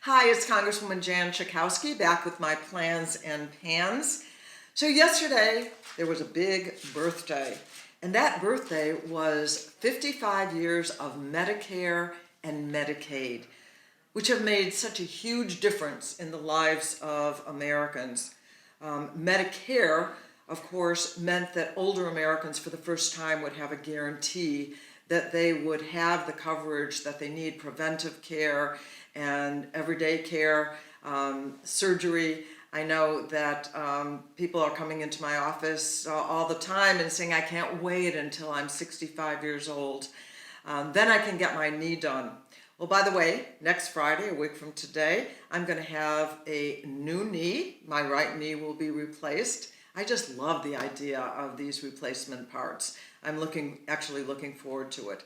Hi, it's Congresswoman Jan Schakowsky back with my plans and pans. So yesterday there was a big birthday, and that birthday was 55 years of Medicare and Medicaid, which have made such a huge difference in the lives of Americans. Medicare, of course, meant that older Americans for the first time would have a guarantee that they would have the coverage that they need, preventive care and everyday care, surgery. I know that people are coming into my office all the time and saying, I can't wait until I'm 65 years old. Then I can get my knee done. Well, by the way, next Friday, a week from today, I'm going to have a new knee. My right knee will be replaced. I just love the idea of these replacement parts. I'm actually looking forward to it.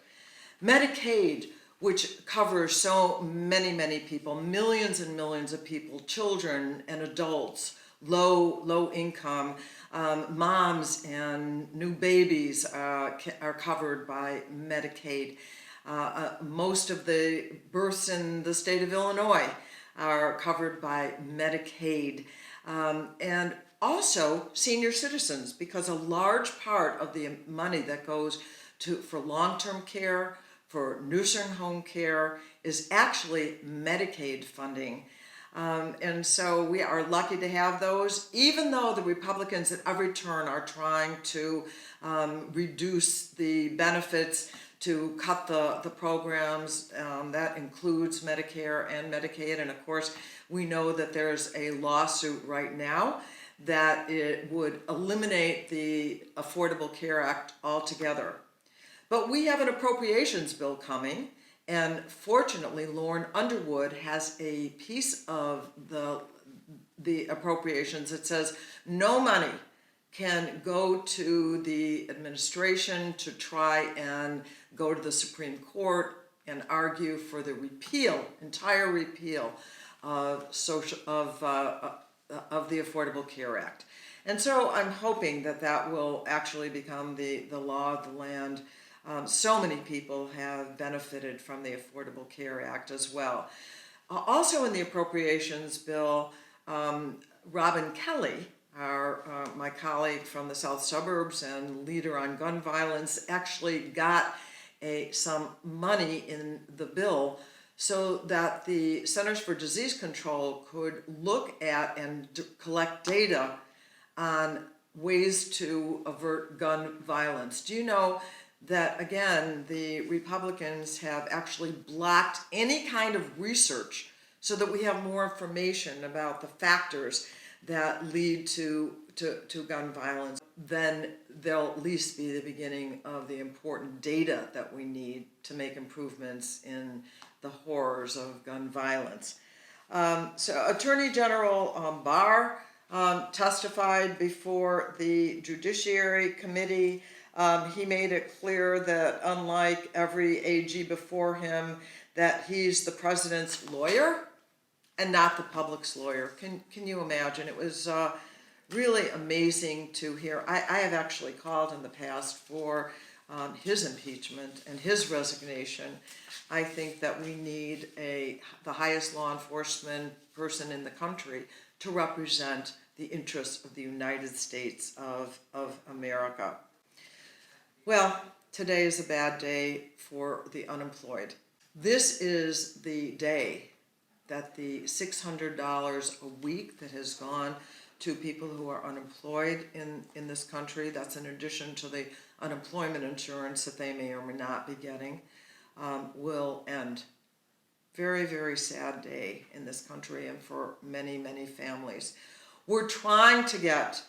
Medicaid, which covers so many people, millions and millions of people, children and adults, low income, moms and new babies are covered by Medicaid. Most of the births in the state of Illinois are covered by Medicaid. And also senior citizens, because a large part of the money that goes for long-term care, for nursing home care, is actually Medicaid funding. And so we are lucky to have those, even though the Republicans at every turn are trying to reduce the benefits, to cut the programs. That includes Medicare and Medicaid. And of course, we know that there's a lawsuit right now that it would eliminate the Affordable Care Act altogether. But we have an appropriations bill coming, and fortunately, Lauren Underwood has a piece of the appropriations that says no money can go to the administration to try and go to the Supreme Court and argue for the entire repeal of the Affordable Care Act. And so I'm hoping that will actually become the law of the land. So many people have benefited from the Affordable Care Act as well. Also in the appropriations bill, Robin Kelly, my colleague from the South Suburbs and leader on gun violence, actually got some money in the bill so that the Centers for Disease Control could look at and collect data on ways to avert gun violence. Do you know that, again, the Republicans have actually blocked any kind of research so that we have more information about the factors that lead to gun violence? Then they'll at least be the beginning of the important data that we need to make improvements in the horrors of gun violence. So Attorney General Barr testified before the Judiciary Committee. He made it clear that unlike every AG before him, that he's the president's lawyer and not the public's lawyer. Can you imagine? It was really amazing to hear. I have actually called in the past for his impeachment and his resignation. I think that we need the highest law enforcement person in the country to represent the interests of the United States of America. Well, today is a bad day for the unemployed. This is the day that the $600 a week that has gone to people who are unemployed in this country, that's in addition to the unemployment insurance that they may or may not be getting, will end. Very sad day in this country and for many families. We're trying to get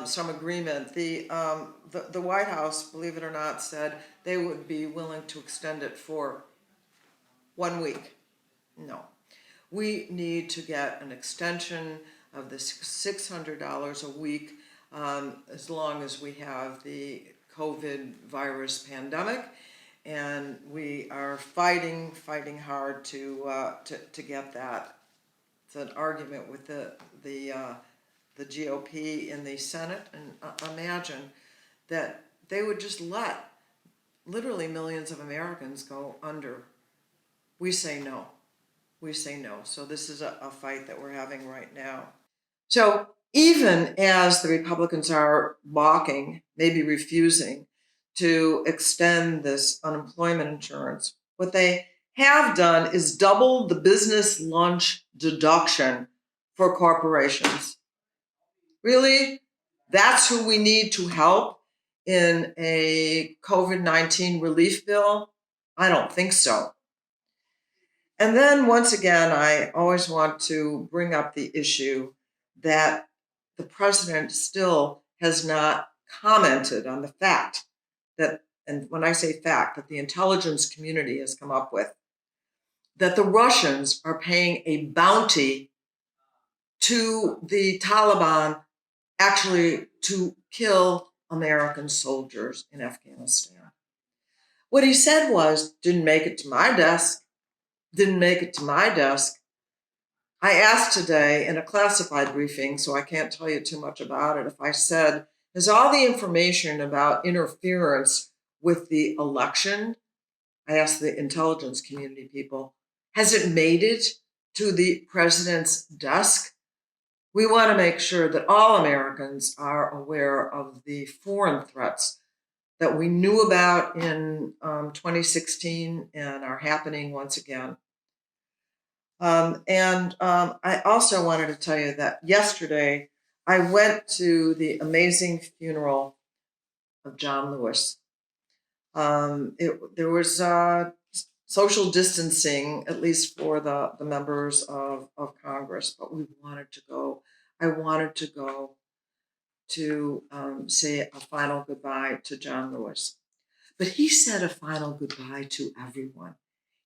some agreement. The White House, believe it or not, said they would be willing to extend it for 1 week. No. We need to get an extension of the $600 a week as long as we have the COVID virus pandemic, and we are fighting hard to get that. It's an argument with the GOP in the Senate, and imagine that they would just let literally millions of Americans go under. We say no. we say no. So this is a fight that we're having right now. So even as the Republicans are balking, maybe refusing to extend this unemployment insurance, what they have done is double the business lunch deduction for corporations. Really? That's who we need to help in a COVID-19 relief bill? I don't think so. And then once again, I always want to bring up the issue that the president still has not commented on the fact that, and when I say fact, that the intelligence community has come up with, that the Russians are paying a bounty to the Taliban actually to kill American soldiers in Afghanistan. What he said was, didn't make it to my desk. I asked today in a classified briefing, so I can't tell you too much about it, if I said, has all the information about interference with the election, I asked the intelligence community people, has it made it to the president's desk? We want to make sure that all Americans are aware of the foreign threats that we knew about in 2016 and are happening once again. I also wanted to tell you that yesterday I went to the amazing funeral of John Lewis. There was social distancing, at least for the members of Congress, but we wanted to go. I wanted to go to say a final goodbye to John Lewis. But he said a final goodbye to everyone.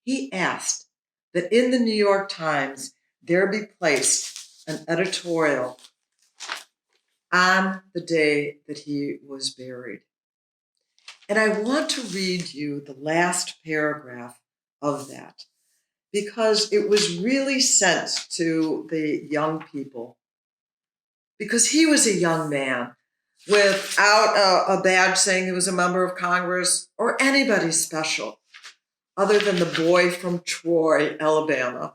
He asked that in the New York Times there be placed an editorial on the day that he was buried. And I want to read you the last paragraph of that because it was really sent to the young people. Because he was a young man without a badge saying he was a member of Congress or anybody special other than the boy from Troy, Alabama.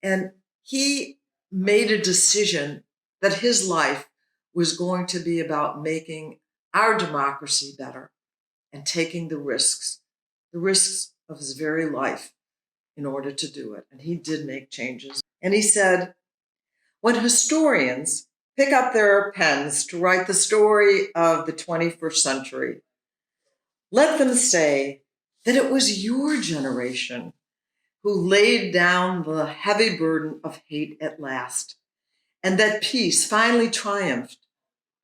And he made a decision that his life was going to be about making our democracy better and taking the risks of his very life in order to do it. And he did make changes. And he said, when historians pick up their pens to write the story of the 21st century, let them say that it was your generation who laid down the heavy burden of hate at last, and that peace finally triumphed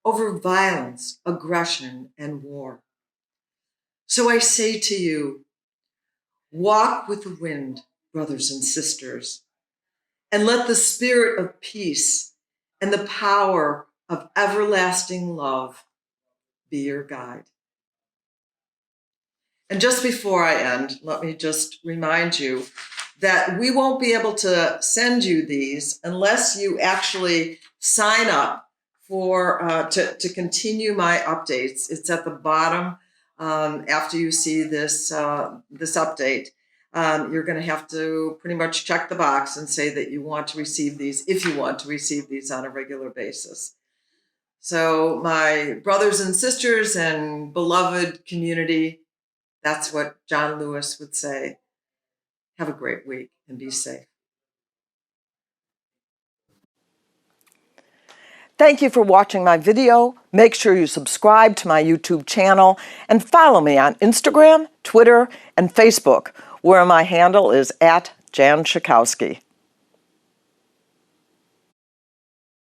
over violence, aggression, and war. So I say to you, walk with the wind, brothers and sisters, and let the spirit of peace and the power of everlasting love be your guide. And just before I end, let me just remind you that we won't be able to send you these unless you actually sign up for to continue my updates. It's at the bottom after you see this this update. You're going to have to pretty much check the box and say that you want to receive these, if you want to receive these on a regular basis. So my brothers and sisters and beloved community, that's what John Lewis would say. Have a great week and be safe. Thank you for watching my video. Make sure you subscribe to my YouTube channel and follow me on Instagram, Twitter, and Facebook, where my handle is @Jan Schakowsky.